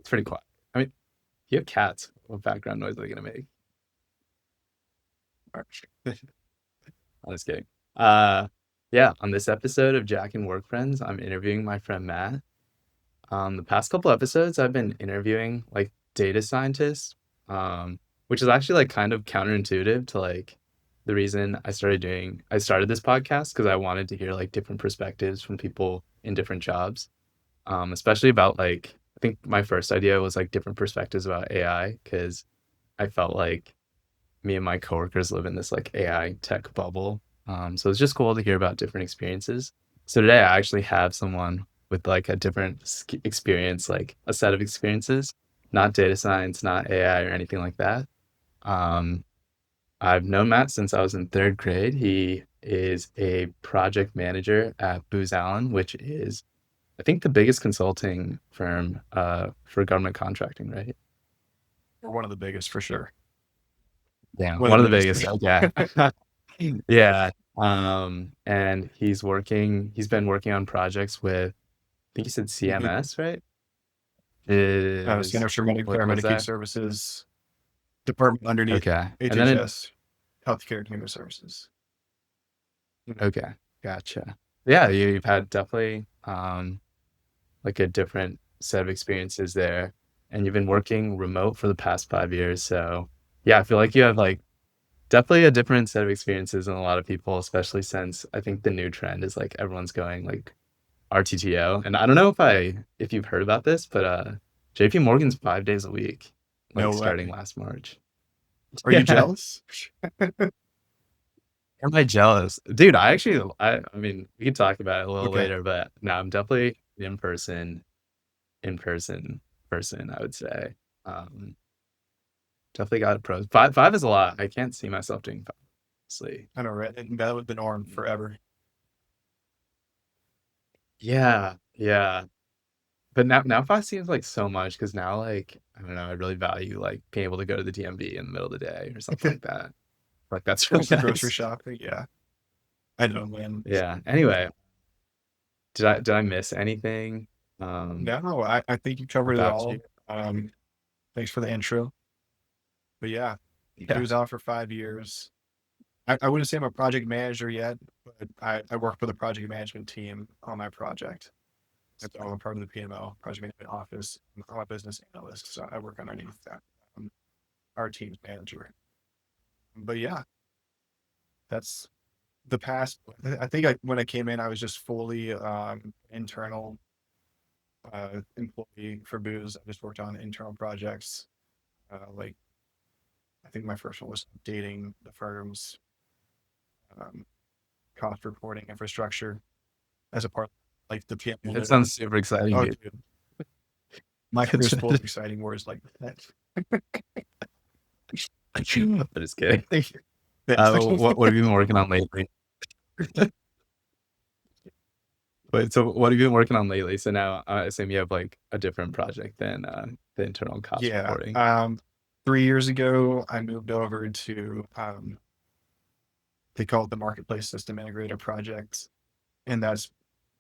pretty quiet. I mean, you have cats. What background noise are they gonna make? I'm just kidding. Uh, yeah, on this episode of Jack and Work Friends, I'm interviewing my friend Matt. The past couple episodes, I've been interviewing like data scientists, which is actually like kind of counterintuitive to like the reason I started this podcast because I wanted to hear like different perspectives from people in different jobs, especially about like I think my first idea was like different perspectives about AI because I felt like me and my coworkers live in this like AI tech bubble. So it's just cool to hear about different experiences. So today I actually have someone with like a different experience, like a set of experiences, not data science, not AI or anything like that. Um, I've known Matt since I was in third grade. He is a project manager at Booz Allen, which is, I think, the biggest consulting firm for government contracting, right? Or one of the biggest for sure. Yeah, One of one the of the biggest. biggest. Yeah. Yeah. And he's been working on projects with, I think you said Mhm. CMS, right? Standup Is for Medicare what was Medicaid that? Services department underneath Okay. And then HHS, Healthcare and Human Services. Mhm. okay, gotcha. Yeah, you've had definitely like a different set of experiences there. And you've been working remote for the past 5 years. So yeah, I feel like you have like definitely a different set of experiences than a lot of people, especially since I think the new trend is like everyone's going like RTTO. And I don't know if you've heard about this, but JP Morgan's 5 days a week, like No starting way. last March. Are you Yeah. jealous? Am I jealous? Dude, I mean, we can talk about it a little Okay. later, but no, I'm definitely in person, I would say. Um, definitely got pros. Five is a lot. I can't see myself doing five, honestly. I know, right? And that was the norm forever. Yeah, yeah. But now five seems like so much because now like I don't know, I really value like being able to go to the DMV in the middle of the day or something like that. Like that's For really some grocery nice. shopping, yeah. I know, man. Yeah. Anyway, did I miss anything No, I think you covered it about you? all. Thanks for the intro. But yeah, Yeah. Booz out for 5 years. I wouldn't say I'm a project manager yet, but I work with a project management team on my project. And so I'm a part of the PMO, project management office. I'm a business analyst, so I work underneath that. Our team's manager. But yeah, that's the past. I think when I came in, I was just fully internal employee for Booz. I just worked on internal projects. Like I think my first one was updating the firm's um, cost reporting infrastructure as a part like the PMO That literally. sounds super exciting, Oh, dude. dude, my career's full of exciting words like that. But it's good. Thank you. Thanks. What have you been working on lately? But so what have you been working on lately? So now I assume you have like a different project than the internal cost Yeah. reporting. 3 years ago, I moved over to they call it the Marketplace System Integrator project, and that's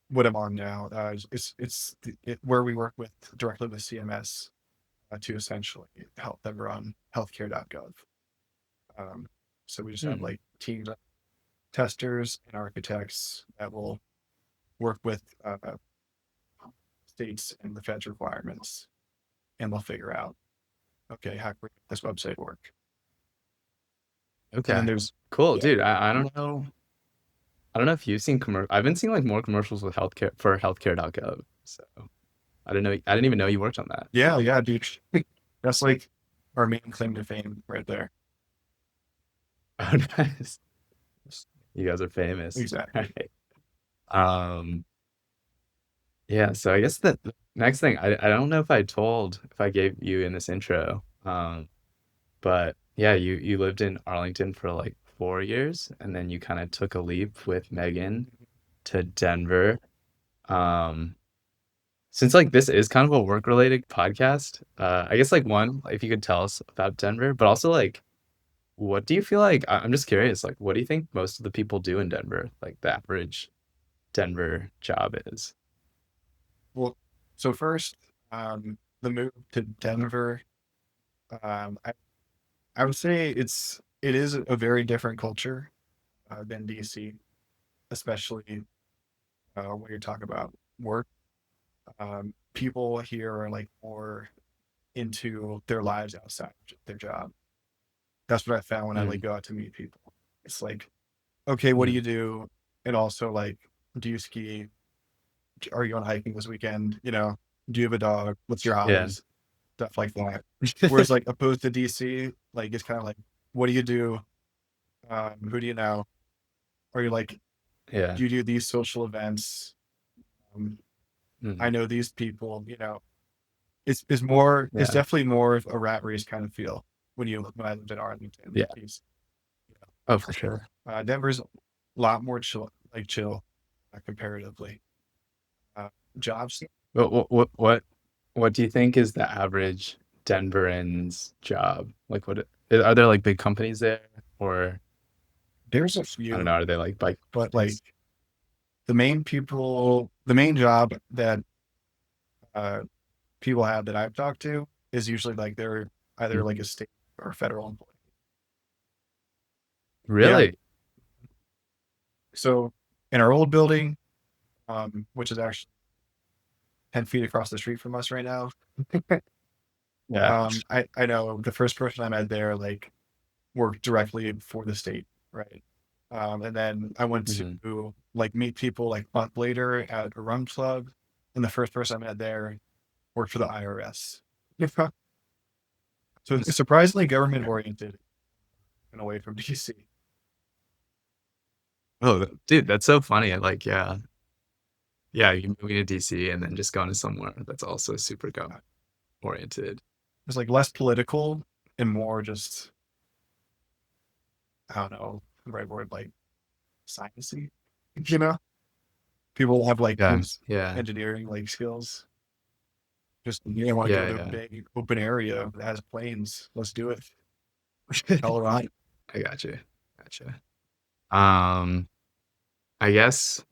what I'm on now. Where we work with directly with CMS to essentially help them run healthcare.gov. Um, so we just have Hmm. like teams of testers and architects that will work with states and the Fed's requirements, and they'll figure out, okay, how can we make this website work? And then Okay. there's, Cool, yeah, dude. I don't know. I don't know if you've seen I've been seeing like more commercials with healthcare for healthcare.gov. So I didn't even know you worked on that. yeah, yeah, dude. That's like our main claim to fame right there. Oh, nice. You guys are famous. Exactly. Right. Um, yeah, so I guess the next thing I don't know if I gave you in this intro. But yeah, you lived in Arlington for like 4 years and then you kind of took a leap with Megan to Denver. Um, since like this is kind of a work related podcast, I guess like one, if you could tell us about Denver, but also like what do you feel like I'm just curious, like what do you think most of the people do in Denver? Like the average Denver job is? Well, so first, The move to Denver, I would say it is a very different culture than DC, especially when you're talking about work. People here are like more into their lives outside of their job. That's what I found when I like Mm, go out to meet people. It's like, okay, what do mm, you do? And also like, do you ski? Are you on hiking this weekend? Do you have a dog? What's your yeah. hobbies? Stuff like that. Whereas like opposed to DC, like it's kind of like, what do you do? Who do you know? Are you like, Yeah. do you do these social events? Um, I Mm, know these people. It's yeah. definitely more of a rat race kind of feel when I lived in Arlington. Yeah. You Oh, for sure. Denver's a lot more chill, comparatively. Uh, Jobs, What do you think is the average Denveran's job? Like, are there like big companies there, or there's a I don't few, know, are they like bike but like companies? the main job that uh, people have that I've talked to is usually like they're either Mm. like a state or federal employee. Yeah. Really? So in our old building, which is actually 10 feet across the street from us right now, Yeah. I know the first person I met there, like, worked directly for the state, right? And then I went Hmm. to like meet people like a month later at a rum club, and the first person I met there worked for the IRS. So it's surprisingly government oriented and away from DC. Oh, dude, that's so funny. Like, yeah, yeah, you moving to DC and then just going to somewhere that's also super government oriented. It's like less political and more just, I don't know the right word, like sciencey. You know, people have like Yeah, those yeah, engineering like skills. Just want to go yeah, to a yeah. big open area that has planes. Let's do it. Colorado. I got you. Gotcha. Um, I guess,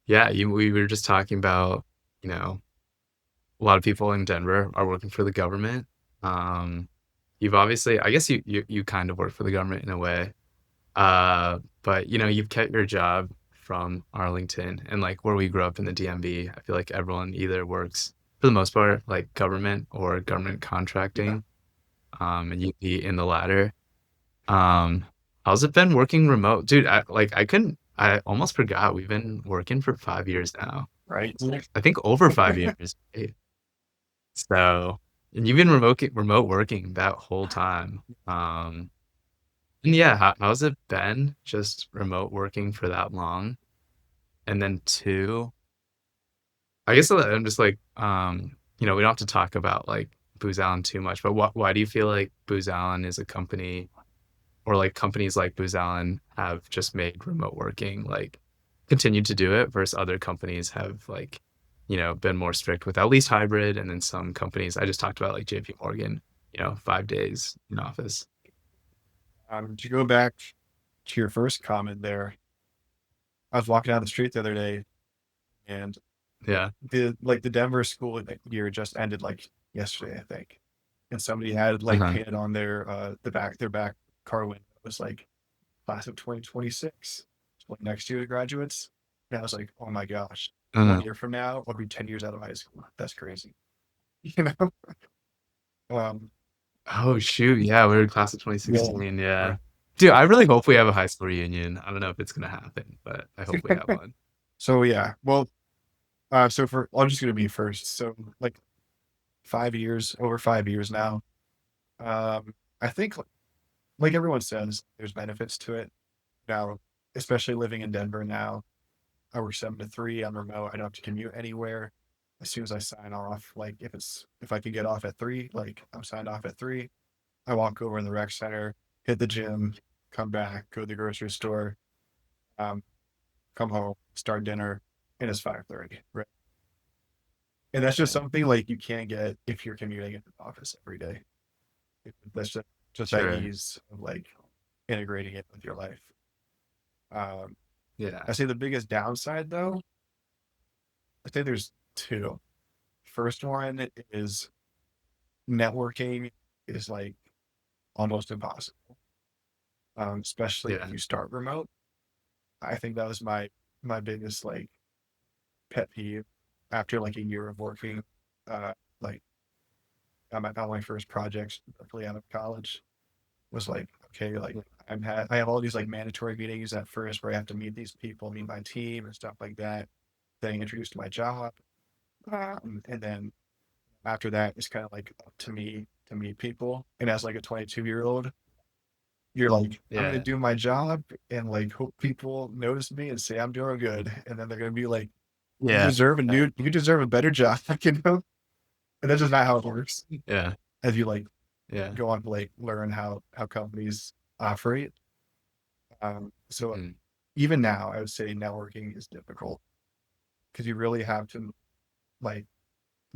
yeah, we were just talking about, you know, a lot of people in Denver are working for the government. Um, you've obviously, I guess you kind of work for the government in a way. But you've kept your job from Arlington and like where we grew up in the DMV. I feel like everyone either works for the most part like government or government Yeah. contracting. And you'd be in the latter. Um, how's it been working remote? Dude, I almost forgot we've been working for 5 years now. Right. I think over 5 years. Right? So, and you've been remote working that whole time. And yeah, how's it been just remote working for that long? And then two, I guess I'm just like, we don't have to talk about like Booz Allen too much, but why do you feel like Booz Allen is a company or like companies like Booz Allen have just made remote working like continued to do it versus other companies have like, been more strict with at least hybrid. And then some companies I just talked about like JP Morgan, 5 days in office. To go back to your first comment there, I was walking down the street the other day, and Yeah. the Denver school year just ended like yesterday, I think. And somebody had like Uh-huh. painted on their back car window. It was like class of 2026. It's like next year the graduates. And I was like, oh my gosh, one Uh-huh. year from now, I'll be 10 years out of high school. That's crazy. You know? Um, Oh shoot, yeah, we were class of yeah. 2016, yeah. Dude, I really hope we have a high school reunion. I don't know if it's gonna happen, but I hope we have one. So yeah, well, so for I'm just gonna be first. So like 5 years, over 5 years now. I think like everyone says, there's benefits to it. Now, especially living in Denver now, I work 7 to 3. I'm remote. I don't have to commute anywhere. As soon as I sign off, like if I can get off at 3, like I'm signed off at 3. I walk over in the rec center, hit the gym, come back, go to the grocery store, um, come home, start dinner, and it's 5:30. Right. And that's just Yeah, something like you can't get if you're commuting into the office every day. That's just that sure. ease of like integrating it with your life. Um, Yeah. I say the biggest downside though, I think there's two. first one is networking is like almost impossible, especially if Yeah. you start remote. I think that was my biggest like pet peeve after like a year of working, like on my first projects directly out of college was like, okay, like I have all these like mandatory meetings at first where I have to meet these people, meet my team and stuff like that. Getting introduced to my job, and then after that, it's kind of like up to me to meet people. And as like a 22-year-old, you're like, I'm gonna Yeah. do my job and like hope people notice me and say I'm doing good, and then they're gonna be like, Yeah. you deserve a better job, you know. And that's just not how it works. Yeah. As you like Yeah. go on to like learn how companies operate. So Mm. even now, I would say networking is difficult because you really have to like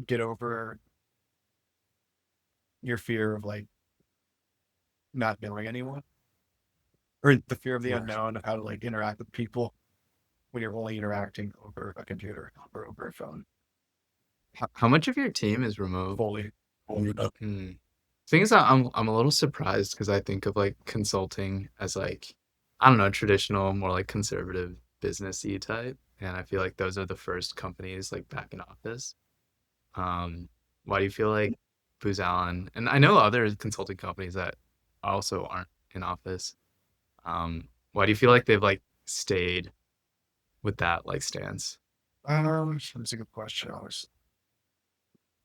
get over your fear of like not knowing anyone or the fear of the Yeah. unknown of how to like interact with people when you're only interacting over a computer or over a phone How much of your team is remote? fully. Fully remote. Hmm. Thing is, I'm a little surprised because I think of like consulting as like, I don't know, traditional, more like conservative businessy type, and I feel like those are the first companies like back in office. Um, why do you feel like Booz Allen, and I know other consulting companies that also aren't in office. Why do you feel like they've like stayed with that like stance? That's a good question.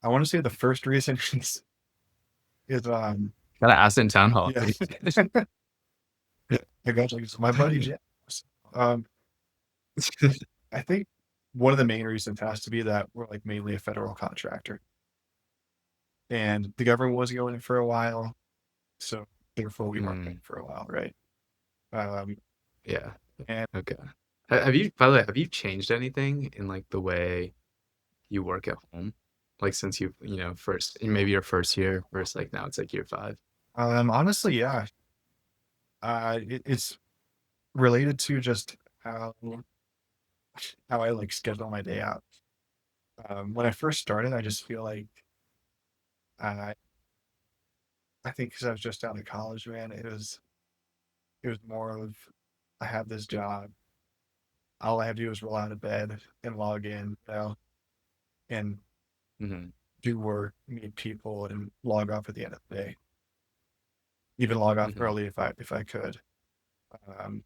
I want to say the first reason is Gotta ask in town hall. yeah. I got like my buddy James. Um, I think one of the main reasons has to be that we're like mainly a federal contractor, and the government was going for a while, so therefore we weren't paying Mm, for a while, right? Um, yeah. and Okay. Have you, by the way, have you changed anything in like the way you work at home? Like since you know, first, maybe your first year versus like now it's like year five. honestly, yeah, it's related to just how I like schedule my day out. When I first started, I just feel like I I think because I was just out of college, man, it was more of I have this job. All I have to do is roll out of bed and log in, and Mm-hmm. do work, meet people, and log off at the end of the day. Even log off Mm-hmm. early if I could. Um,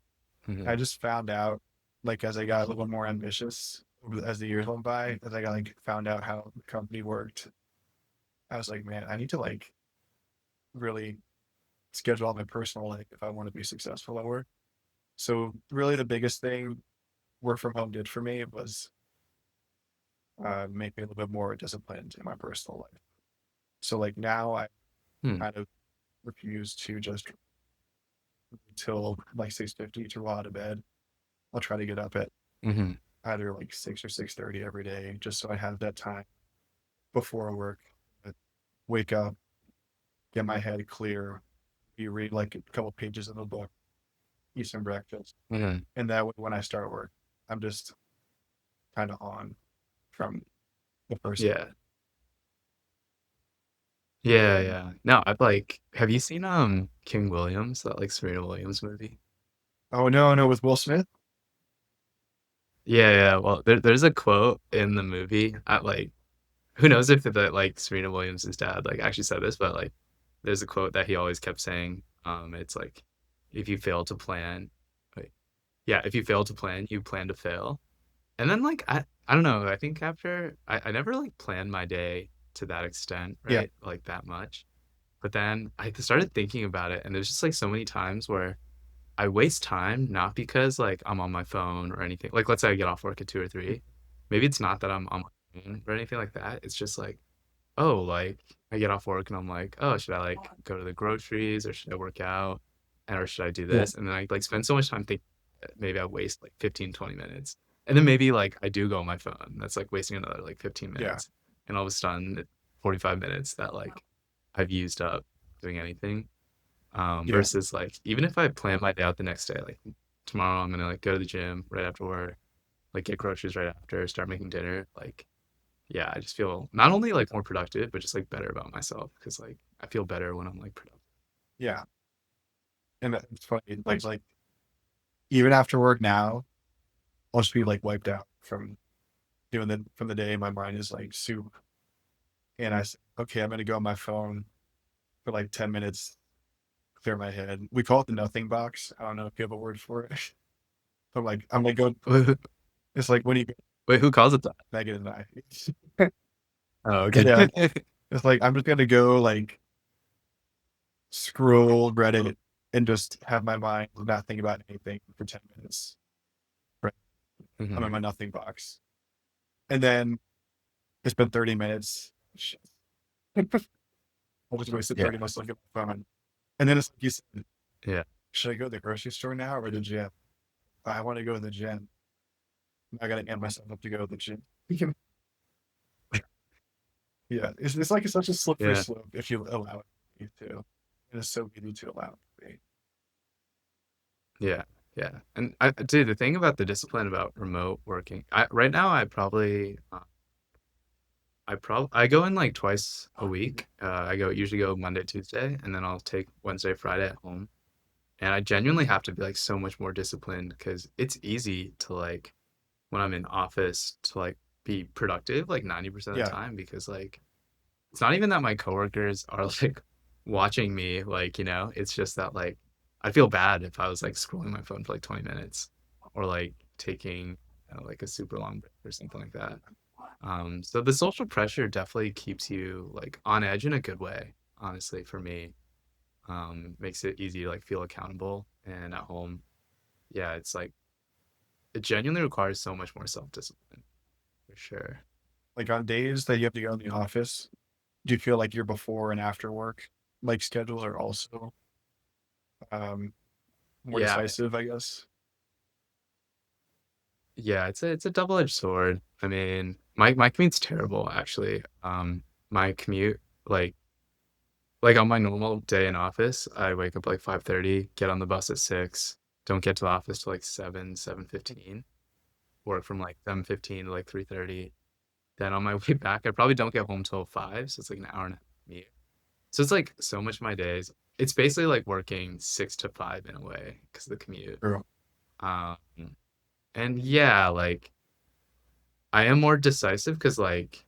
Mm-hmm. I just found out, like as I got a little more ambitious as the years went by, as I got like found out how the company worked, I was like, man, I need to like really schedule out my personal life if I want to be successful at work. So really, the biggest thing work from home did for me was make me a little bit more disciplined in my personal life. So like now I Hmm. kind of refuse to just until like 6:50 to roll out of bed. I'll try to get up at Mm-hmm. either like 6 or 6:30 every day, just so I have that time before work. Wake up, get my head clear. You read like a couple pages of a book, eat some breakfast, Mm-hmm. and that way when I start work, I'm just kind of on from the first Yeah. minute. Yeah, yeah. No, I've like, have you seen King Williams, that like Serena Williams movie? Oh no, no, with Will Smith. Yeah, yeah. Well, there's a quote in the movie at like, who knows if the like Serena Williams' dad like actually said this, but like there's a quote that he always kept saying. It's like, if you fail to plan, wait, yeah, if you fail to plan, you plan to fail. And then like I don't know, I think after I never like planned my day to that extent, Yeah, right? Like that much. But then I started thinking about it, and there's just like so many times where I waste time, not because like I'm on my phone or anything. Like let's say I get off work at 2 or 3. Maybe it's not that I'm on my phone or anything like that. It's just like, oh, like I get off work and I'm like, oh, should I like go to the groceries or should I work out? And or should I do yeah, this? And then I like spend so much time thinking maybe I waste like 15, 20 minutes. And then maybe like I do go on my phone. That's like wasting another like 15 yeah, minutes. And all of a sudden 45 minutes that like I've used up doing anything. yeah, Versus like even if I plan my day out the next day, like tomorrow I'm gonna like go to the gym right after work, like get groceries right after, start making dinner. Like yeah, I just feel not only like more productive, but just like better about myself because like I feel better when I'm like productive. Yeah, and it's funny. Like even after work now, I'll just be like wiped out from doing the from the day. My mind is like soup, and I say, okay, I'm gonna go on my phone for like 10 minutes, clear my head. We call it the nothing box. I don't know if you have a word for it. But like I'm gonna go. It's like when you go Wait, who calls it that? Megan and I. Oh, okay. Yeah, it's like I'm just gonna go like scroll Reddit and just have my mind not think about anything for 10 minutes. Right. I'm in Mhm. my nothing box, and then it's been 30 minutes. Shit. I just wasted Yeah, 30 minutes looking at my phone, and then it's like you said, yeah, should I go to the grocery store now or the gym? I want to go to the gym. I gotta amp myself up to go to the gym. Yeah, it's like it's such a slippery yeah, slope if you allow it to. It is so easy to allow it to be. yeah, yeah. And dude, the thing about the discipline about remote working, right now I go in like twice a week. I usually go Monday, Tuesday, and then I'll take Wednesday, Friday at home. And I genuinely have to be like so much more disciplined because it's easy to like when I'm in office to like be productive like 90% of the Yeah, time because like it's not even that my coworkers are like watching me, like, it's just that like I'd feel bad if I was like scrolling my phone for like 20 minutes or like taking like a super long break or something like that. So the social pressure definitely keeps you like on edge in a good way, honestly, for me. Makes it easy to like feel accountable and at home. Yeah, it's like it genuinely requires so much more self-discipline for sure. like on days that you have to go in the office, do you feel like your before and after work like schedules are also um more Yeah, decisive, I guess? yeah, it's a double-edged sword. I mean, my commute's terrible actually. My commute like on my normal day in office, I wake up like 5:30, get on the bus at 6, don't get to the office till like 7, 7:15, work from like 7:15 to like 3:30. Then on my way back, I probably don't get home till 5, so it's like an hour and a half commute. So it's like so much of my days. It's basically like working 6 to 5 in a way because of the commute. True. Um, and yeah, like I am more decisive because like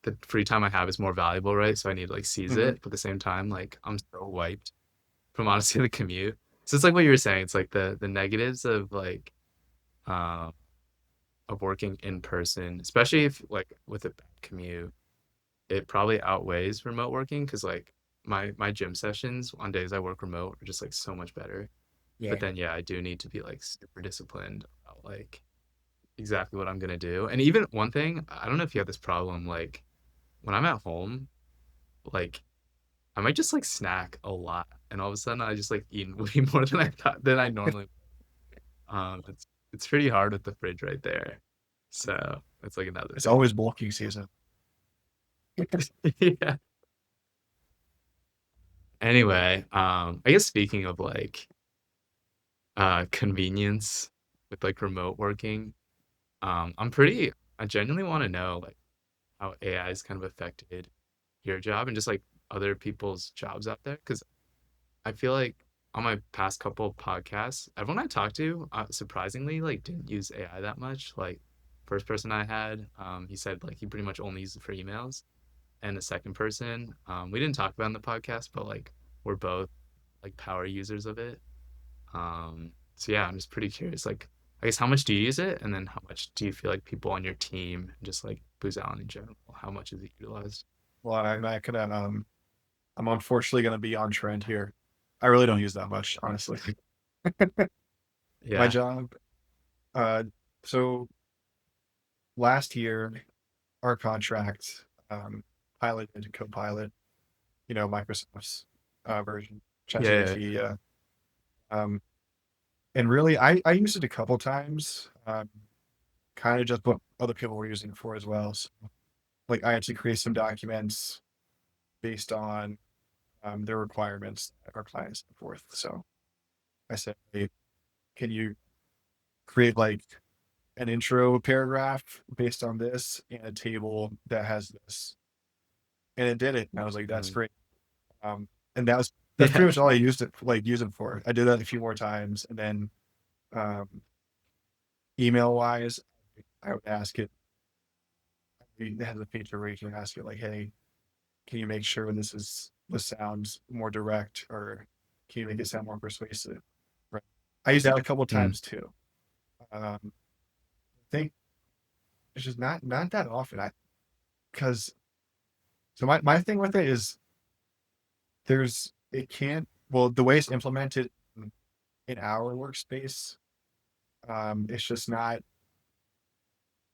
the free time I have is more valuable, right? So I need to like seize Hmm. it. But at the same time, like I'm so wiped from honestly the commute. So it's like what you were saying. It's like the negatives of like uh, of working in person, especially if like with a bad commute, it probably outweighs remote working because like my gym sessions on days I work remote are just like so much better. But Yeah. then yeah, I do need to be like super disciplined about like exactly what I'm gonna do. And even one thing, I don't know if you have this problem, like when I'm at home, like I might just like snack a lot, and all of a sudden I just like eat way more than I thought than I normally. It's pretty hard with the fridge right there, so that's like another It's thing. always bulking season. Yeah. Anyway, I guess speaking of like convenience with like remote working, I genuinely want to know like how AI has kind of affected your job and just like other people's jobs out there because I feel like on my past couple of podcasts, everyone I talked to, surprisingly, like didn't use AI that much. Like first person I had, he said like he pretty much only used it for emails, and the second person, we didn't talk about in the podcast, but like we're both like power users of it. So yeah, I'm just pretty curious. Like, I guess how much do you use it, and then how much do you feel like people on your team, and just like Booz Allen in general, how much is it utilized? Well, I'm not gonna I'm unfortunately gonna be on trend here. I really don't use that much, honestly. My Yeah, job, uh so last year our contract piloted Copilot, Microsoft's version, yeah, ChatGPT, yeah. Um, and really, I used it a couple times, kind of just what other people were using it for as well. So, like, I actually create some documents based on their requirements that our clients set forth. So I said, hey, can you create like an intro paragraph based on this and a table that has this, and it did it. And I was like, that's Mhm. great. And that's Yeah. pretty much all I used it like use it for. I did that a few more times, and then um, email wise, I would ask it. It has a feature where you can ask it like, hey, can you make sure this sounds more direct, or can you make it sound more persuasive? Right. I used that a couple of Mm. times too. I think it's just not that often. I because so my thing with it is there's it can't well the way it's implemented in our workspace, it's just not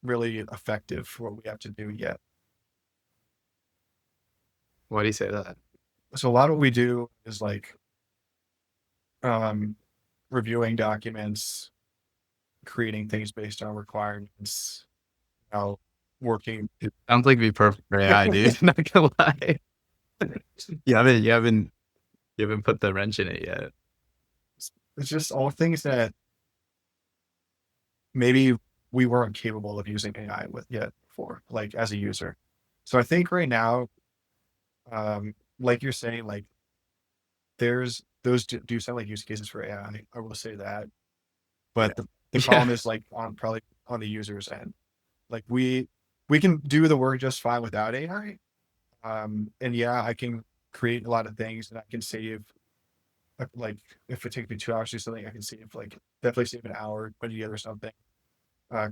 really effective for what we have to do yet. Why do you say that? So a lot of what we do is like um, reviewing documents, creating things based on requirements, you know, working. It sounds like it'd be perfect for AI, dude. Not gonna lie. You haven't put the wrench in it yet. It's just all things that maybe we weren't capable of using AI with yet before, like as a user. So I think right now, like you're saying, like there's those do sound like use cases for AI. I will say that, Yeah. but the Yeah. problem is like on probably on the user's end. Like we can do the work just fine without AI. And yeah, I can create a lot of things, and I can save like if it takes me 2 hours to do something, I can save like definitely save an hour putting together something.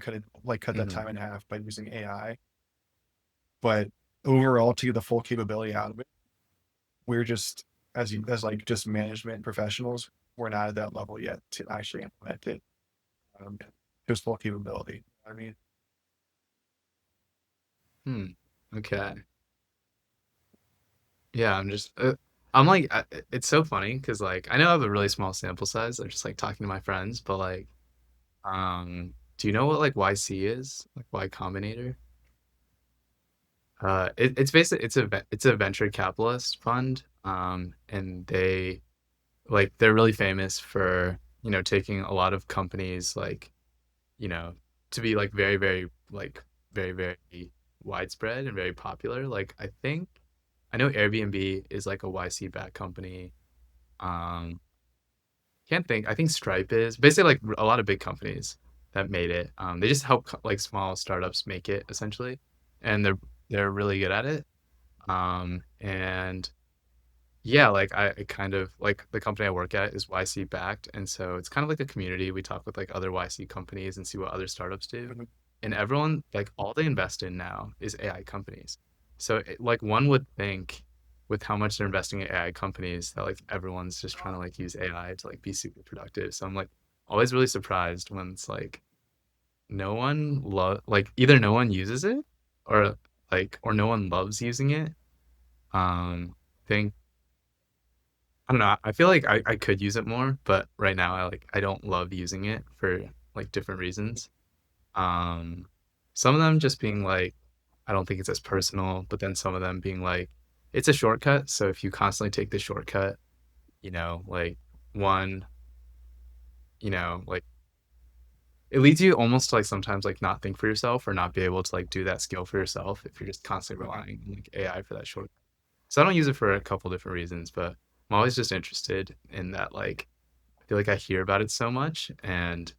Could like cut that Mhm. time in half by using AI. But overall, to get the full capability out of it, we're just as like just management professionals, we're not at that level yet to actually implement it. Um, just full capability. I mean, Hmm. Okay. Yeah, I'm like, it's so funny because like I know I have a really small sample size. I'm just like talking to my friends, but like, do you know what like YC is? Like Y Combinator? It's basically it's a venture capitalist fund. And they're really famous for taking a lot of companies like you know to be like very very widespread and very popular. Like I know Airbnb is like a YC backed company. Um, can't think. I think Stripe is basically like a lot of big companies that made it. They just help like small startups make it essentially, and they're really good at it. And yeah, like I kind of like the company I work at is YC backed, and so it's kind of like a community. We talk with like other YC companies and see what other startups do, mhm, and everyone like all they invest in now is AI companies. So like one would think with how much they're investing in AI companies that like everyone's just trying to like use AI to like be super productive. So I'm like always really surprised when it's like no one like either no one uses it or or no one loves using it. Think I don't know. I feel like I could use it more, but right now I don't love using it for like different reasons. Um, some of them just being like I don't think it's as personal, but then some of them being like it's a shortcut. So if you constantly take the shortcut, like one, like it leads you almost to like sometimes like not think for yourself or not be able to like do that skill for yourself if you're just constantly mhm. relying on like AI for that shortcut. So I don't use it for a couple different reasons, but I'm always just interested in that like I feel like I hear about it so much, and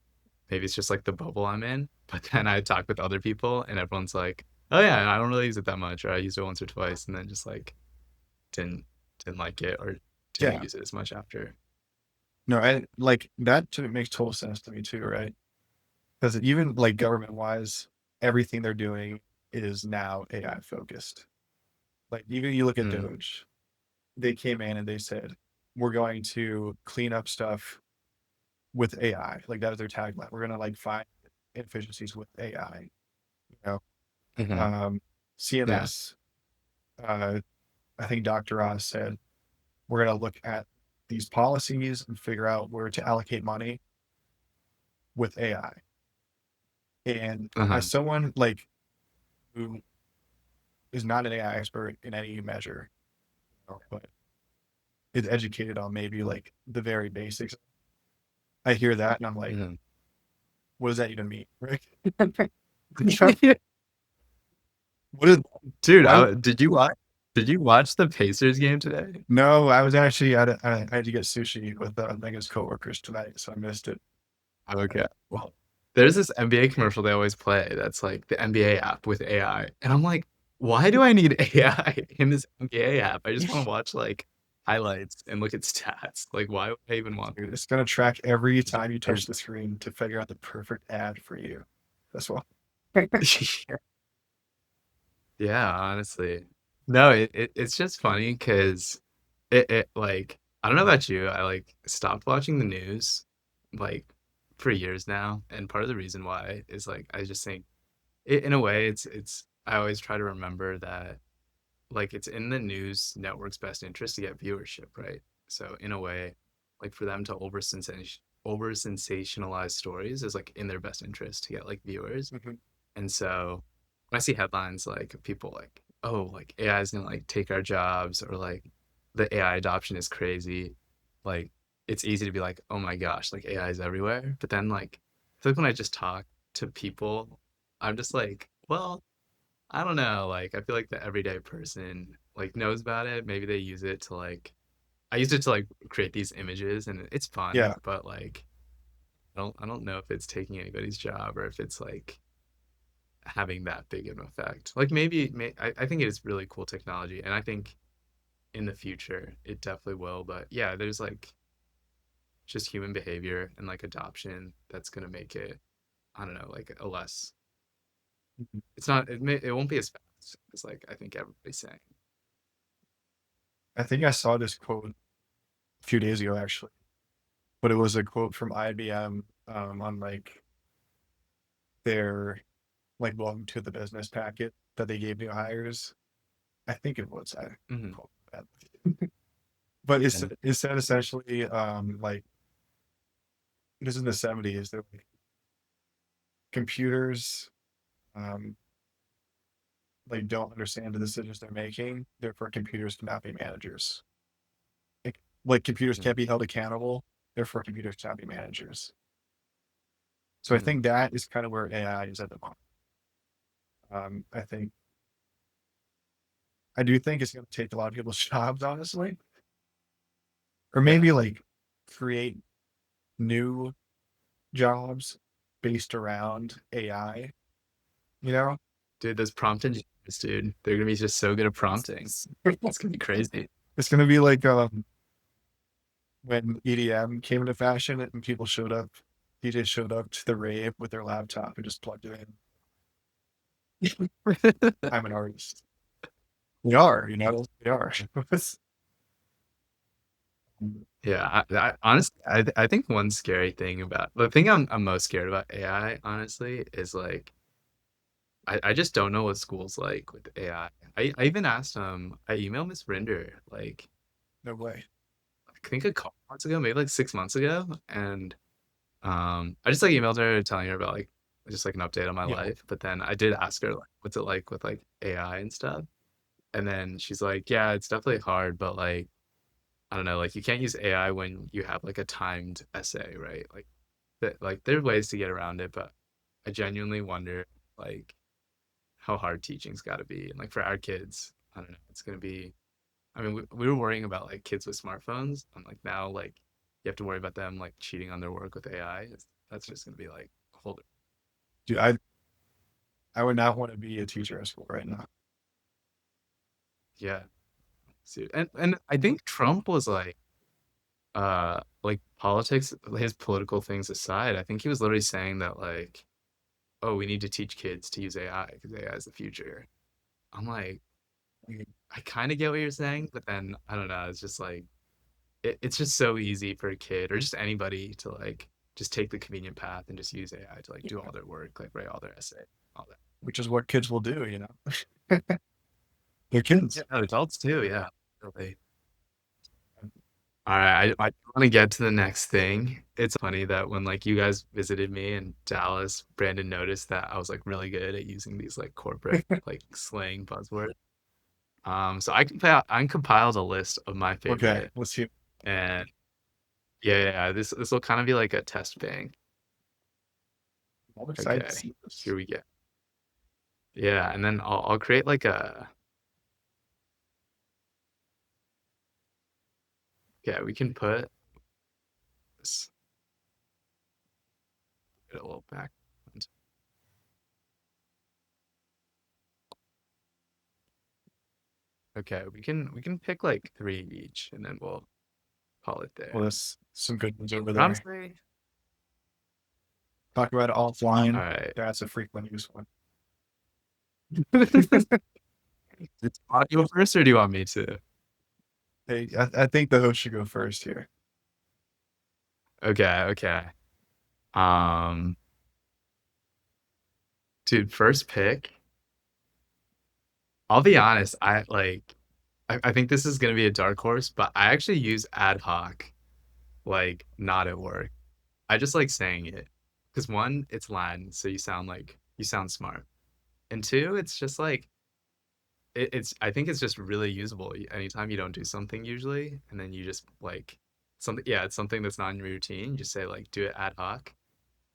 maybe it's just like the bubble I'm in. But then I talk with other people, and everyone's like, "Oh yeah, I don't really use it that much, or I used it once or twice, and then just like didn't didn't like it or didn't Yeah, use it as much after." no, and like that makes total sense to me too, right? Because even like government wise, everything they're doing is now AI focused. Like even you look at Mm, Doge, they came in and they said, we're going to clean up stuff with AI. Like that was their tagline. We're gonna like find inefficiencies with AI. You know, hmm um, yeah, CMS. Uh, I think Dr. Oz said we're gonna look at these policies and figure out where to allocate money with AI. And uh-huh, as someone like who is not an AI expert in any measure, but is educated on maybe like the very basics, I hear that and I'm like, hmm What does that even mean, right? What is Dude, why? did you watch the Pacers game today? No, I was actually I had to get sushi with Megan's coworkers tonight, so I missed it. Okay. Well, there's this NBA commercial they always play that's like the NBA app with AI. And I'm like, why do I need AI in this NBA app? I just want to watch like highlights and look at stats. Like, why would I even want Dude, it's gonna track every that? time you touch the screen to figure out the perfect ad for you. That's why. Yeah, honestly. No, it's just funny because it like I don't know about you, I like stopped watching the news like for years now, and part of the reason why is like I just think in a way it's I always try to remember that like it's in the news network's best interest to get viewership, right? So in a way, like for them to over sensationalize stories is like in their best interest to get like viewers. Mhm. And so when I see headlines like people like, oh, like AI is gonna like take our jobs or like the AI adoption is crazy, like it's easy to be like, oh my gosh, like AI is everywhere. But then like I feel like when I just talk to people, I'm just like, well, I don't know. Like I feel like the everyday person like knows about it. Maybe they use it to like I used it to like create these images and it's fun, Yeah, but like I don't know if it's taking anybody's job or if it's like having that big of an effect. Like I think it is really cool technology, and I think in the future it definitely will. But yeah, there's like just human behavior and like adoption that's gonna make it. I don't know, like a less. Mhm. It's not. It won't be as fast as like I think everybody's saying. I think I saw this quote a few days ago actually, but it was a quote from IBM on like their like welcome to the business packet that they gave new hires. I think it was I Hmm. quote that. But And it said essentially like this is in the 70s. They're like computers um like don't understand the decisions they're making, therefore computers cannot be managers. Like computers mhm, can't be held accountable, therefore computers cannot be managers. So I mhm. think that is kind of where AI is at the moment. I think I do think it's going to take a lot of people's jobs, honestly, or Yeah, maybe like create new jobs based around AI. You know, dude, those prompt engineers, dude, they're gonna be just so good at prompting. It's gonna be crazy. it's going to be like when EDM came into fashion and people showed up, DJs showed up to the rave with their laptop and just plugged it in. I'm an artist. They are, you know, they are. Yeah, honestly, I think one scary thing about the thing I'm most scared about AI, honestly, is like I just don't know what school's like with AI. I even asked I emailed Miss Rinder like No way. I think a couple months ago, maybe like 6 months ago, and I just like emailed her telling her about like just like an update on my Yeah. life. But then I did ask her like what's it like with like AI and stuff, and then she's like, yeah, it's definitely hard, but like I don't know, like you can't use AI when you have like a timed essay, right? Like there are ways to get around it, but I genuinely wonder like how hard teaching's got to be. And like for our kids, I don't know, it's gonna be. I mean, we were worrying about like kids with smartphones, and like now like you have to worry about them like cheating on their work with AI. That's just gonna be like a whole. Dude, I would not want to be a teacher at school right now. Yeah, dude. And I think Trump was like politics, his political things aside, I think he was literally saying that like, oh, we need to teach kids to use AI because AI is the future. I'm like, I kind of get what you're saying, but then I don't know. It's just like it's just so easy for a kid or just anybody to like just take the convenient path and just use AI to like do all their work, like write all their essay, all that. Which is what kids will do, you know. They're kids. Yeah, adults too. Yeah, really. All right, I want to get to the next thing. It's funny that when like you guys visited me in Dallas, Brandon noticed that I was like really good at using these like corporate like slang buzzwords. So I compiled a list of my Okay, favorite, let's see. Okay. and yeah, yeah, yeah, this will kind of be like a test bank. I'm excited to Okay, see this. here we go. Yeah, and then I'll create like a yeah, we can put this get a little back. Okay, we can pick like three each, and then we'll call it Well, there. there's some good ones over But there. honestly, Talk about it all offline. right. That's a frequent use one. It's audio first, or do you want me to? Hey, I think the host should go first here. Okay, okay. Um, dude, first pick. I'll be honest. I think this is gonna be a dark horse, but I actually use ad hoc, like not at work. I just like saying it because one, it's Latin, so you sound smart, and two, it's just like it's. I think it's just really usable anytime you don't do something usually, and then you just like something. Yeah, it's something that's not in your routine. You just say like do it ad hoc.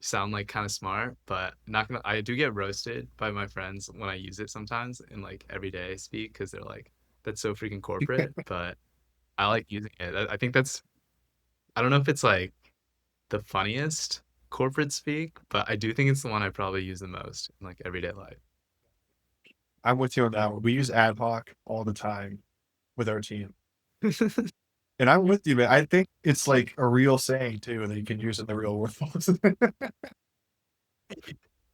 Sound like kind of smart, but not gonna. I do get roasted by my friends when I use it sometimes in like everyday speak because they're like, "That's so freaking corporate." But I like using it. I think that's. I don't know if it's like the funniest corporate speak, but I do think it's the one I probably use the most in like everyday life. I'm with you on that one. We use ad hoc all the time with our team. And I'm with you, man. I think it's like a real saying too that you can use in the real world.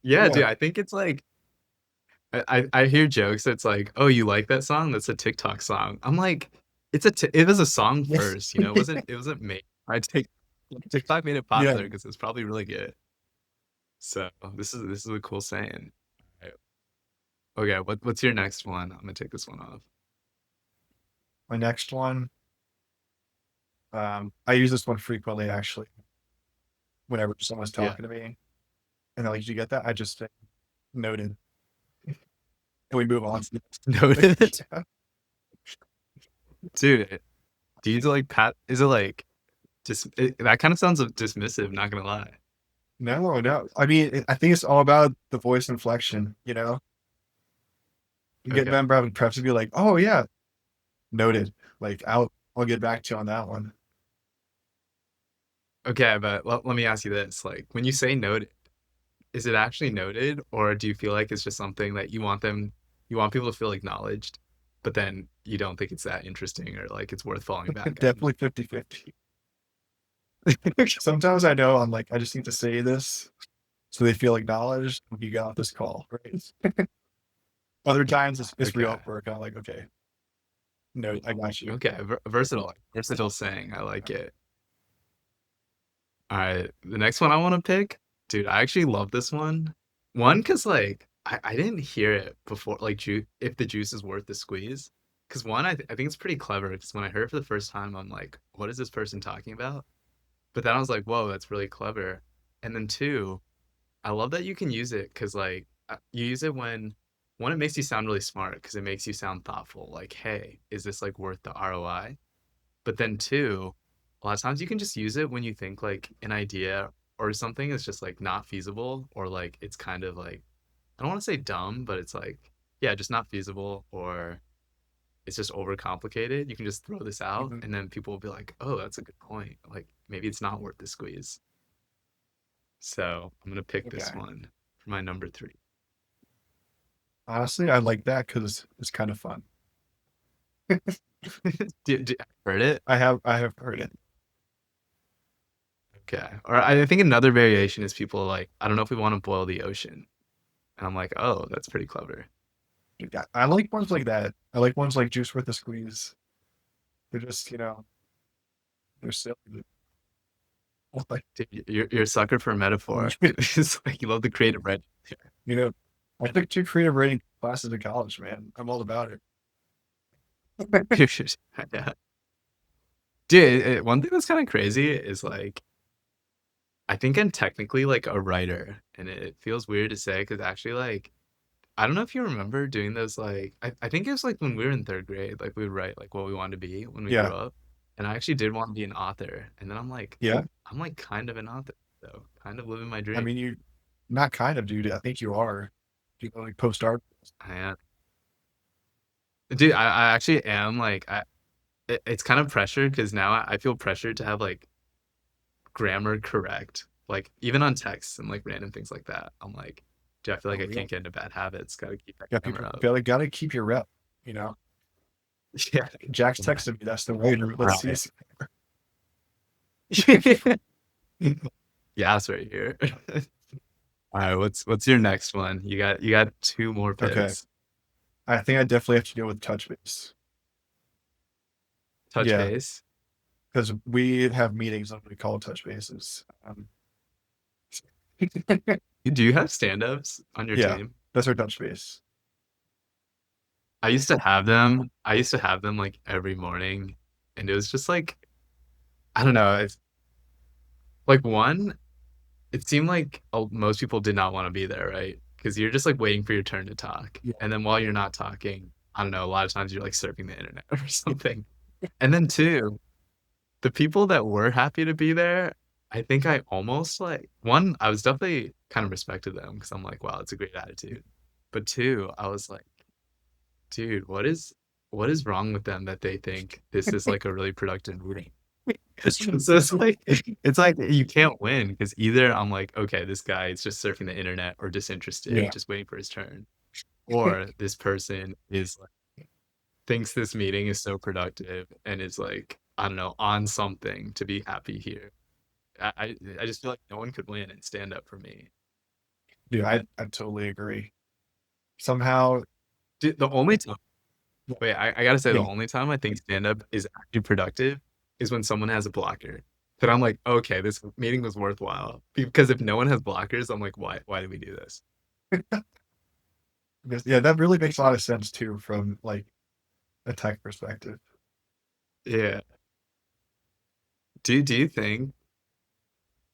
Yeah, Yeah. dude, I think it's like I hear jokes that's like, "Oh, you like that song? That's a TikTok song." I'm like, it was a song Yes. first, it wasn't made. I take TikTok made it Yeah. popular because it's probably really good. So this is a cool saying. Right. Okay, what's your next one? I'm gonna take this one off. My next one, I use this one frequently actually, whenever someone's Yeah. talking to me. And they're like, did you get that? I just say noted. And we move on to the Noted. next. Yeah. Dude, do you like pat is it like just that kind of sounds dismissive, not gonna lie. No, no. I mean, I think it's all about the voice inflection, you know? You get Okay. them having preps to be like, oh yeah, noted. Like I'll get back to you on that one. Okay, but let me ask you this. Like when you say noted, is it actually noted, or do you feel like it's just something that you want people to feel acknowledged, but then you don't think it's that interesting or like it's worth following back on? Definitely 50-50. Sometimes I know I'm like, I just need to say this so they feel acknowledged. You got off this call, right? Other times it's Okay. real work. I'm like, okay, no, I got you. Okay. Versatile saying. I like it. All right. The next one I want to pick, dude, I actually love this one. One, because like I didn't hear it before, like if the juice is worth the squeeze. Because one, I think it's pretty clever. Because when I heard it for the first time, I'm like, what is this person talking about? But then I was like, whoa, that's really clever. And then two, I love that you can use it because like you use it when one, it makes you sound really smart because it makes you sound thoughtful. Like, hey, is this like worth the ROI? But then two, a lot of times you can just use it when you think like an idea or something is just like not feasible or like it's kind of like I don't want to say dumb, but it's like yeah, just not feasible or it's just overcomplicated. You can just throw this out Mhm. and then people will be like, "Oh, that's a good point. Like maybe it's not worth the squeeze." So, I'm going to pick this Okay. one for my number 3. Honestly, I like that because it's kind of fun. Heard it? I have heard it. Okay. Or I think another variation is people are like, I don't know if we want to boil the ocean. And I'm like, oh, that's pretty clever. Yeah, I like ones like that. I like ones like Juice Worth the Squeeze. They're just, they're silly. Like, Dude, you're a sucker for metaphor. It's like you love the creative red. you know, I took two creative writing classes in college, man. I'm all about it. Yeah. Dude, one thing that's kind of crazy is like I think I'm technically like a writer, and it feels weird to say because actually like I don't know if you remember doing those like I think it was like when we were in third grade, like we would write like what we wanted to be when we Yeah. grew up. And I actually did want to be an author. And then Yeah. I'm like kind of an author, though, kind of living my I dream. mean, Not kind of, dude. I think you are. You know, like post art. I am. Dude, I actually am like it's kind of pressured because now I feel pressured to have like grammar correct. Like even on texts and like random things like that. I'm like, dude, I feel like Oh, I yeah. can't get into bad habits. Gotta keep that Yeah, grammar people up. gotta keep your rep. You know, Yeah. Jack's texting me. That's the way. Let's see. Right. Gas right here. All right, what's your next one? You got two more Okay. picks. I think I definitely have to deal with touch base. Touch Yeah, base. because we have meetings that we call touch bases. Do you have stand-ups on your Yeah, team? that's our touch base. I used to have them. I used to have them like every morning, and it was just like I don't know. It's like one. It seemed like most people did not want to be there, right? Because you're just like waiting for your turn to talk, Yeah. and then while you're not talking, I don't know. A lot of times you're like surfing the internet or something. And then two, the people that were happy to be there, I think I almost like one. I was definitely kind of respected them because I'm like, wow, it's a great attitude. But two, I was like, dude, what is wrong with them that they think this is like a really productive meeting? So it's like you can't win because either I'm like, okay, this guy is just surfing the internet or disinterested, Yeah. just waiting for his turn, or this person is like thinks this meeting is so productive and is like, I don't know, on something to be happy here. I just feel like no one could win and stand up for me. Dude, I totally agree. Somehow, Dude, the only time wait, I gotta say the yeah, only time I think stand up is actually productive is when someone has a blocker. But I'm like, okay, this meeting was worthwhile. Because if no one has blockers, I'm like, why did we do this? yeah, that really makes a lot of sense too from like a tech perspective, Yeah. Do you think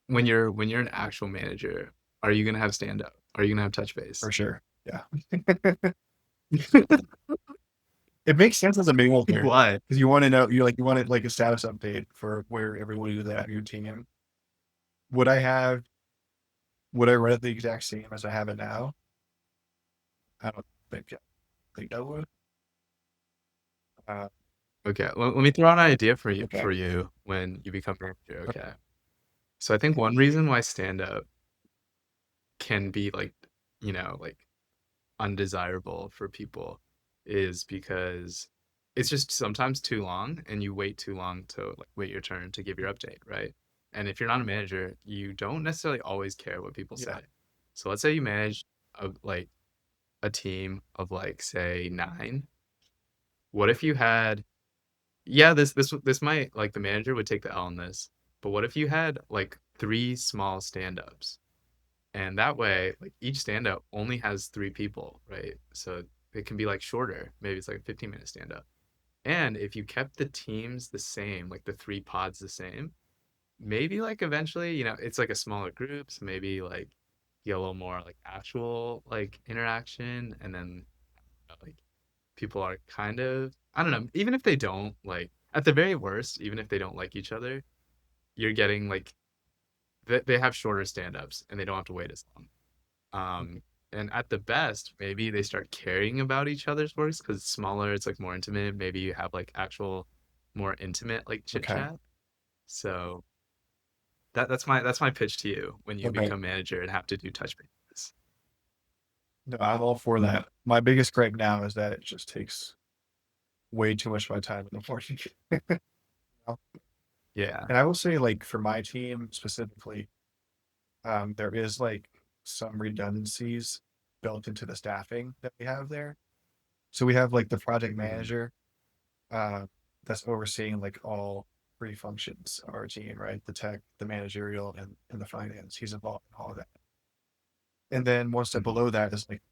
when you're an actual manager, are you gonna have stand up? Are you gonna have touch base? for sure. Yeah. It makes sense as a manager Why? because you want to know, you want it like a status update for where everyone is at your team. Would I have, would I run it the exact same as I have it now? I don't think I would. Uh, Okay, let me throw out an idea for you okay. when you become manager. Okay. Okay. So I think one reason why stand up can be like, like undesirable for people is because it's just sometimes too long and you wait too long to like wait your turn to give your update, right? And if you're not a manager, you don't necessarily always care what people Yeah. say. So let's say you manage a team of like say 9. What if you had yeah, this might like the manager would take the L on this. But what if you had like 3 small stand-ups? And that way, like each stand up only has 3 people, right? So it can be like shorter. Maybe it's like a 15-minute stand up. And if you kept the teams the same, like the 3 pods the same, maybe like eventually, it's like a smaller group. So maybe like you get a little more like actual like interaction. And then like people are kind of, I don't know, even if they don't like, at the very worst, even if they don't like each other, you're getting like, they have shorter stand ups and they don't have to wait as long. And at the best, maybe they start caring about each other's works because it's smaller, it's like more intimate. Maybe you have like actual more intimate like chit Okay. chat. So that's my pitch to you when you Okay. become manager and have to do touch bases. No, I'm all for that. My biggest gripe now is that it just takes way too much of my time in the morning. Yeah. And I will say, like, for my team specifically, there is like some redundancies built into the staffing that we have there. So we have like the project Mhm. manager, uh, that's overseeing like all 3 functions of our team, right? The tech, the managerial, and the finance. He's involved in all of that. And then one step Mhm. below that is like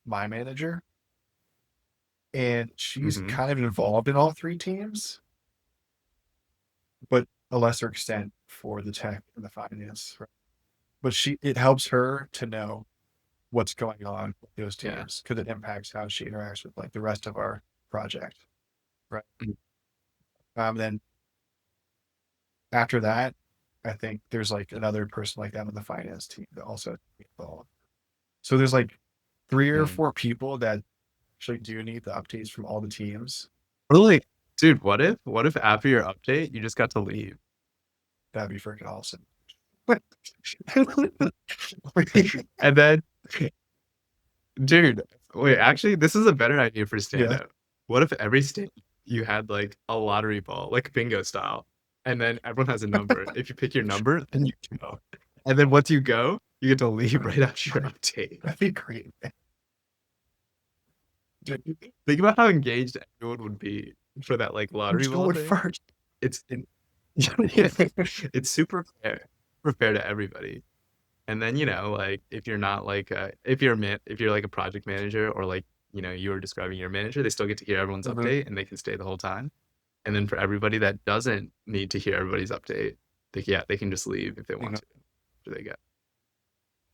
my manager, and she's Mhm. kind of involved in all 3 teams, but a lesser extent for the tech and the finance. Right? But it helps her to know what's going on with those Yeah. teams because it impacts how she interacts with like the rest of our project. Right. Mhm. Then after that, I think there's like another person like that on the finance team that also has to be involved. So there's like 3 or Mm. 4 people that actually do need the updates from all the teams. Really? Dude, what if after your update you just got to leave? That'd be freaking awesome. And then, dude, wait, actually, this is a better idea for stand Yeah. up. What if every state you had like a lottery ball, like bingo style, and then everyone has a number. If you pick your number, then you go. And then once you go, you get to leave right after your update. That'd be great. Think about how engaged everyone would be for that like lottery Who's ball going thing. first? It's it's super fair to everybody. And then, like if you're not like if you're like a project manager or like, you were describing your manager, they still get to hear everyone's Mhm. update and they can stay the whole time. And then for everybody that doesn't need to hear everybody's update, they can just leave if they You want know, to. After they go.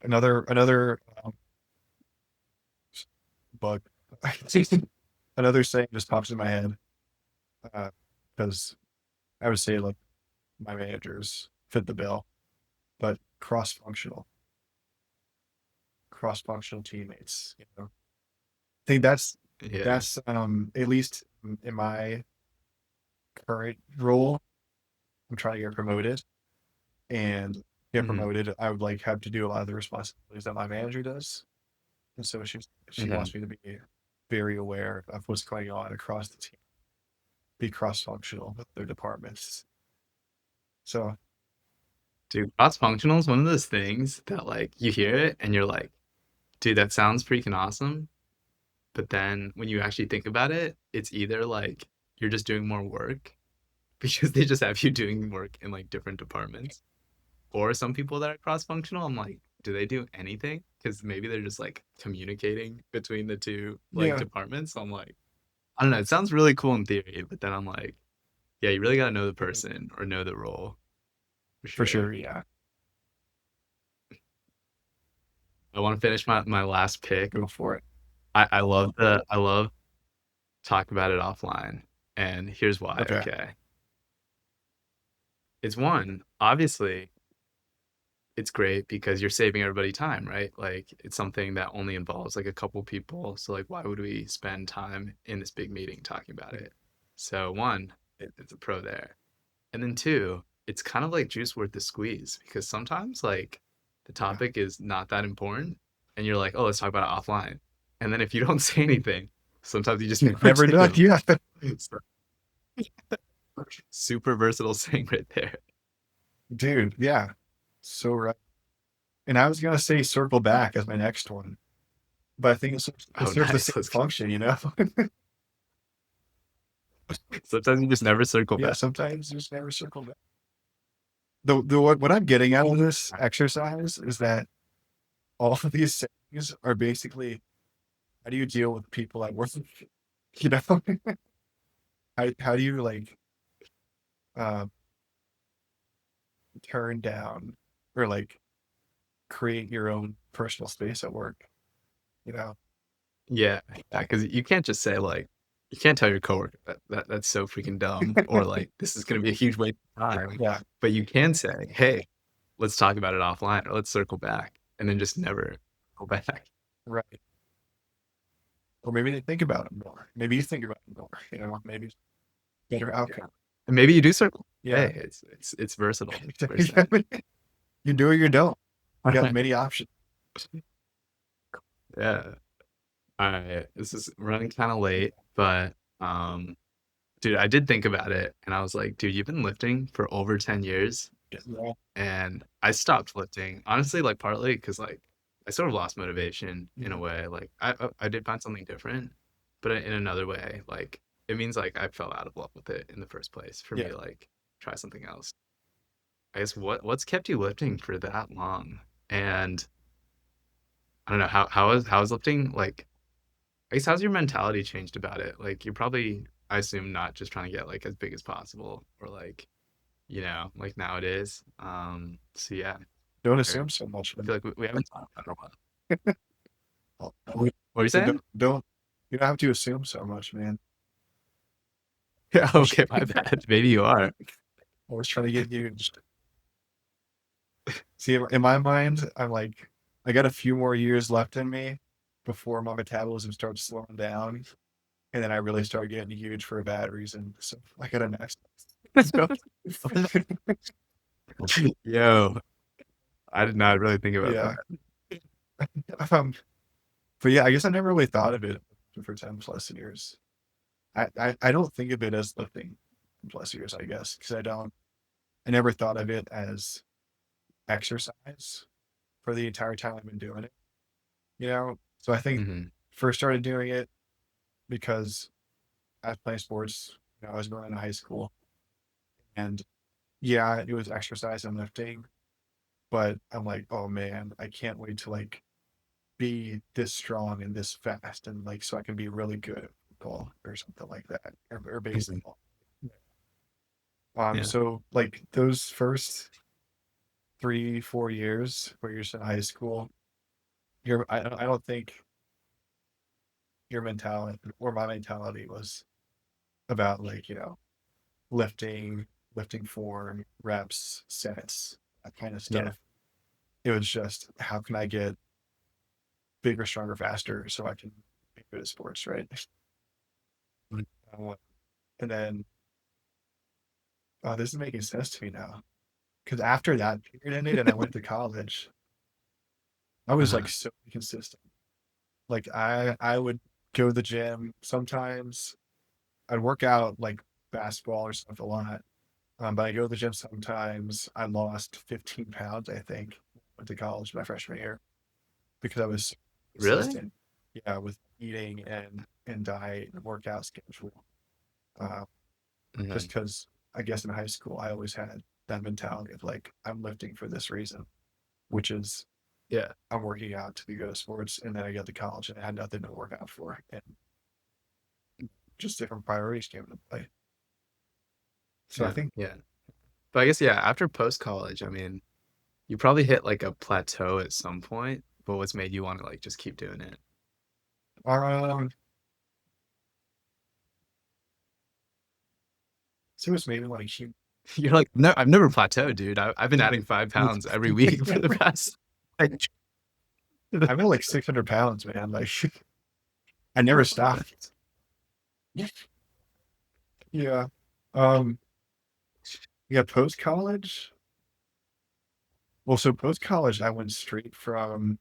another bug. Another saying just pops in my head because I would say like my managers fit the bill, but cross-functional teammates. I think Yeah. that's at least in my current role, I'm trying to get promoted and get Hmm. promoted. I would like have to do a lot of the responsibilities that my manager does, and so she Hmm. wants me to be very aware of what's going on across the team, be cross-functional with their departments. So Dude, cross functional is one of those things that like you hear it and you're like, dude, that sounds freaking awesome. But then when you actually think about it, it's either like you're just doing more work because they just have you doing work in like different departments. Or some people that are cross functional, I'm like, do they do anything? Because maybe they're just like communicating between the two like yeah, departments. So I'm like, I don't know. It sounds really cool in theory, but then I'm like, yeah, you really got to know the person or know the role for for sure. sure. Yeah, I want to finish my last pick. go for it. I love talk about it offline. And here's why. Okay. Okay. It's one, obviously, it's great because you're saving everybody time, right? Like it's something that only involves like a couple people. So like why would we spend time in this big meeting talking about it? So one, it's a pro there. And then two, it's kind of like juice worth the squeeze because sometimes like the Yeah. topic is not that important and you're like, oh, let's talk about it offline. And then if you don't say anything, sometimes you just never Never know. do. Yeah, So, super versatile saying right there. dude. Yeah, so right. And I was gonna say circle back as my next one, but I think it Oh, serves the nice. same Let's go. function, you know? Sometimes you just never circle Yeah, back. sometimes just never circle back. The what I'm getting out of this exercise is that all of these things are basically how do you deal with people at work? You know, how do you like uh, turn down or like create your own personal space at work? You know, Yeah, because you can't just say like, you can't tell your coworker that's so freaking dumb or like this is gonna be a huge waste of time. yeah, But you can say, hey, let's talk about it offline or let's circle back and then just never go back. right. Or maybe they think about it more. Maybe you think about it more. You know, maybe it's better outcome. And maybe you do circle. Yeah, Hey, it's versatile. That's what we're saying. you do or you don't. You got many options. Yeah. All right. This is running kind of late, but um, dude, I did think about it and I was like, dude, you've been lifting for over 10 years. Yeah, And I stopped lifting, honestly, like partly because like I sort of lost motivation in a mhm, way. Like I did find something different, but in another way, like it means like I fell out of love with it in the first place for me yeah. to like try something else. I guess what's kept you lifting for that long? And I don't know how is lifting like I guess how's your mentality changed about it? Like you're probably I assume not just trying to get like as big as possible or like like nowadays. So yeah, Don't or assume so much. I feel like we haven't talked about it in a while. We- What are you Don't, saying? don't you don't have to assume so much, man. Yeah, I was, okay, my bad. Maybe you are. I was trying to get you. See, in my mind, I'm like, I got a few more years left in me before my metabolism starts slowing down, and then I really start getting huge for a bad reason. So I got a next. So Yo, I did not really think about yeah, that. um, but yeah, I guess I never really thought of it for 10 plus years. I don't think of it as lifting plus years, I guess, because I never thought of it as exercise for the entire time I've been doing it, you know? So I think Hmm. first started doing it because I was playing sports, I was going to high school, and yeah, it was exercise and lifting, but I'm like, oh man, I can't wait to like be this strong and this fast and like so I can be really good at football or something like that or Hmm. baseball. Yeah. So like those first 3 4 years where you're just in high school, I don't think your mentality or my mentality was about like, lifting form, reps, sets, that kind of Yeah. stuff. It was just how can I get bigger, stronger, faster so I can be good at sports, right? Uh, And then this is making sense to me now. Because after that period ended and I went to college, I was like Uh-huh. so consistent. Like I would go to the gym sometimes. I'd work out like basketball or stuff a lot. But I go to the gym sometimes. I lost 15 pounds, I think, went to college my freshman year because I was so Really? consistent. Yeah, with eating and diet and workout schedule. Uh, just Hmm. because I guess in high school I always had that mentality of like I'm lifting for this reason, which is Yeah. I'm working out to be good at sports, and then I got to college and I had nothing to work out for, and just different priorities came into play. So I Yeah. think Yeah. But I guess, yeah, after post college, I mean, you probably hit like a plateau at some point, but what's made you want to like just keep doing it? um, so it's maybe like You're like, no, I've never plateaued, dude. I've been adding 5 pounds every week for the past. Like, I'm at like 600 pounds, man. Like I never stopped. Yeah. Um, yeah, post college. Well, so post college, I went straight from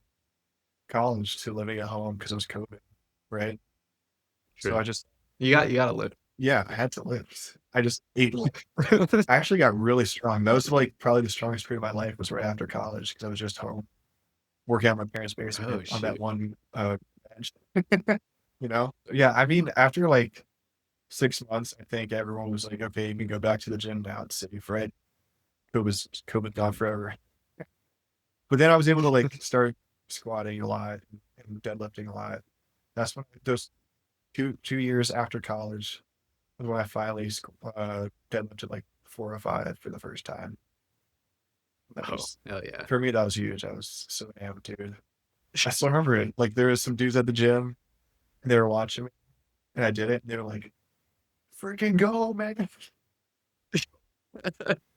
college to living at home because it was COVID, right? So true. I just, You gotta live. yeah, I had to live. I just ate. I actually got really strong. That was like probably the strongest period of my life was right after college because I was just home working out my parents' Oh basement on that shoot. one bench. Yeah, I mean, after like 6 months, I think everyone was like, okay, you can go back to the gym now. It's safe, right? COVID gone forever. But then I was able to like start squatting a lot and deadlifting a lot. That's when those two years after college was when I finally deadlifted like 405 for the first time. That Oh, was hell yeah. for me. That was huge. I was so amped, dude. I still remember it. Like there was some dudes at the gym, and they were watching me, and I did it. And they were like, "Freaking go, man!"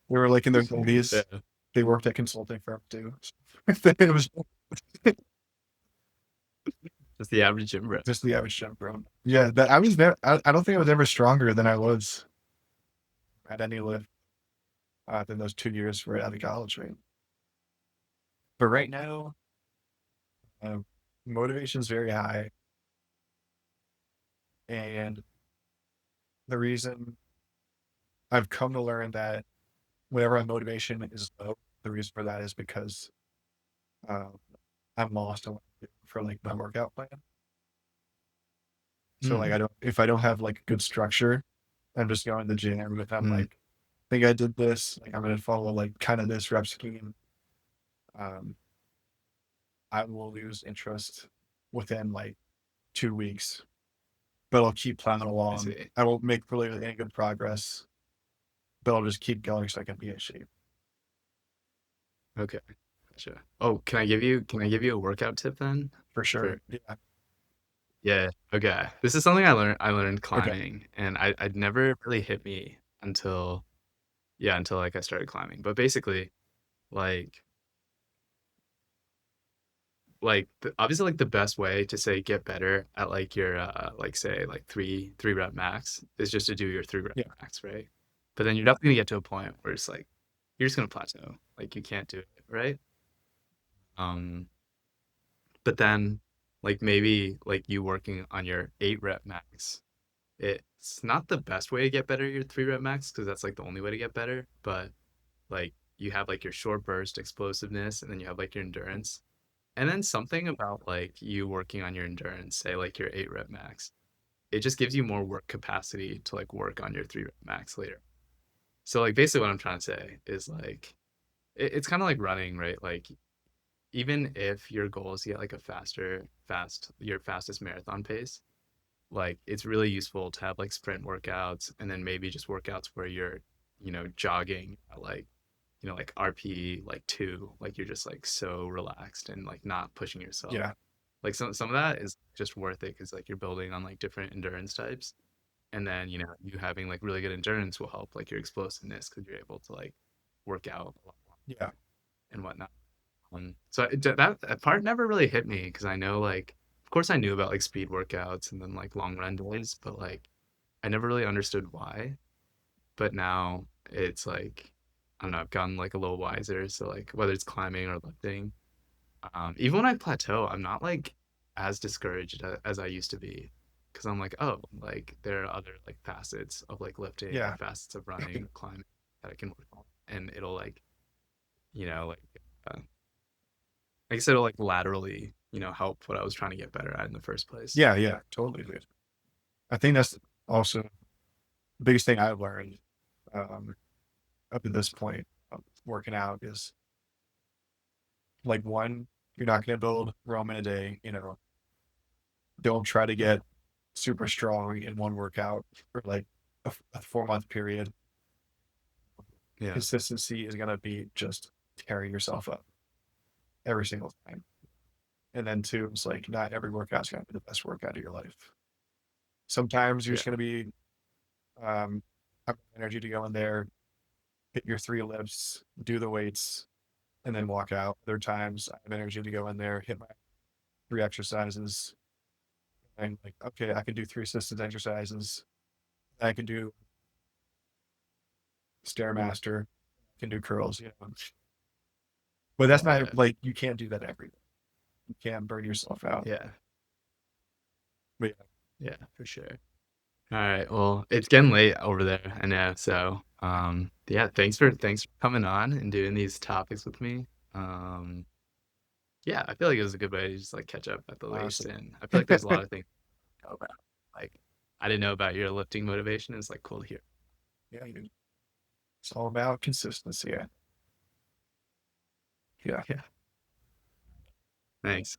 They were like in their 30s. Yeah. They worked at consulting firm too. It was That's the average gym bro. just the average gym bro. Yeah, that I was there. I don't think I was ever stronger than I was at any lift than those 2 years right out of college, right? But right now, uh, motivation's very high, and the reason I've come to learn that whenever my motivation is low, the reason for that is because uh, I'm lost on what to do for like my workout plan. So like Mm, if I don't have like good structure, I'm just going to the gym. If I'm mm, like, think I did this, like I'm gonna follow like kind of this rep scheme. Um, I will lose interest within like 2 weeks, but I'll keep plowing I along. see. I won't make really any good progress, but I'll just keep going so I can be in shape Okay. Gotcha. Oh, can I give you a workout tip then? for For sure. Yeah. yeah. Okay. This is something I learned Okay. climbing and I'd never really hit me until yeah, until like I started climbing. But basically, like like obviously like the best way to say get better at like your like say like three rep max is just to do your 3 rep Yeah. max, right? But then you're definitely gonna get to a point where it's like you're just gonna plateau. Like you can't do it, right? Um, but then like maybe like you working on your 8 rep max, it's not the best way to get better at your 3 rep max because that's like the only way to get better. But like you have like your short burst explosiveness and then you have like your endurance. And then something about like you working on your endurance, say like your 8 rep max, it just gives you more work capacity to like work on your 3 rep max later. So like basically what I'm trying to say is like it's kind of like running, right? Like even if your goal is to get like a your fastest marathon pace, like it's really useful to have like sprint workouts and then maybe just workouts where you're, jogging at like, like RP like 2, like you're just like so relaxed and like not pushing yourself. Yeah. Like some of that is just worth it because like you're building on like different endurance types. And then, you having like really good endurance will help like your explosiveness because you're able to like work out a lot more Yeah. and whatnot. So that part never really hit me because I know like, of course I knew about like speed workouts and then like long run days, but like I never really understood why. But now it's like, I don't know, I've gotten like a little wiser. So like whether it's climbing or lifting, even when I plateau, I'm not like as discouraged as I used to be because I'm like, oh, like there are other like facets of like lifting or Yeah. facets of running or climbing that I can work on, and it'll like, like I guess it'll like laterally, help what I was trying to get better at in the first place. Yeah. Yeah. Totally, dude. I think that's also the biggest thing I've learned um, up to this point of working out is like one, you're not going to build Rome in a day. Don't try to get super strong in one workout for like a 4 month period. Yeah, Consistency is going to be just tearing yourself up every single time. And then two, it's like not every workout's going to be the best workout of your life. Sometimes you're yeah, just going to be have energy to go in there, hit your 3 lifts, do the weights, and then walk out. Other times I have energy to go in there, hit my 3 exercises, and like, okay, I can do 3 assisted exercises. I can do stairmaster, I can do curls. But that's not yeah, like you can't do that every day. You can't burn yourself out. yeah, But yeah, for sure. All right, well, it's getting late over there, I know. So, yeah, thanks for coming on and doing these topics with me. Um, yeah, I feel like it was a good way to just like catch up at the least, honestly, and I feel like there's a lot of things to know about. Like, I didn't know about your lifting motivation. It's like cool to hear. yeah, it's all about consistency. Yeah. Yeah, thanks.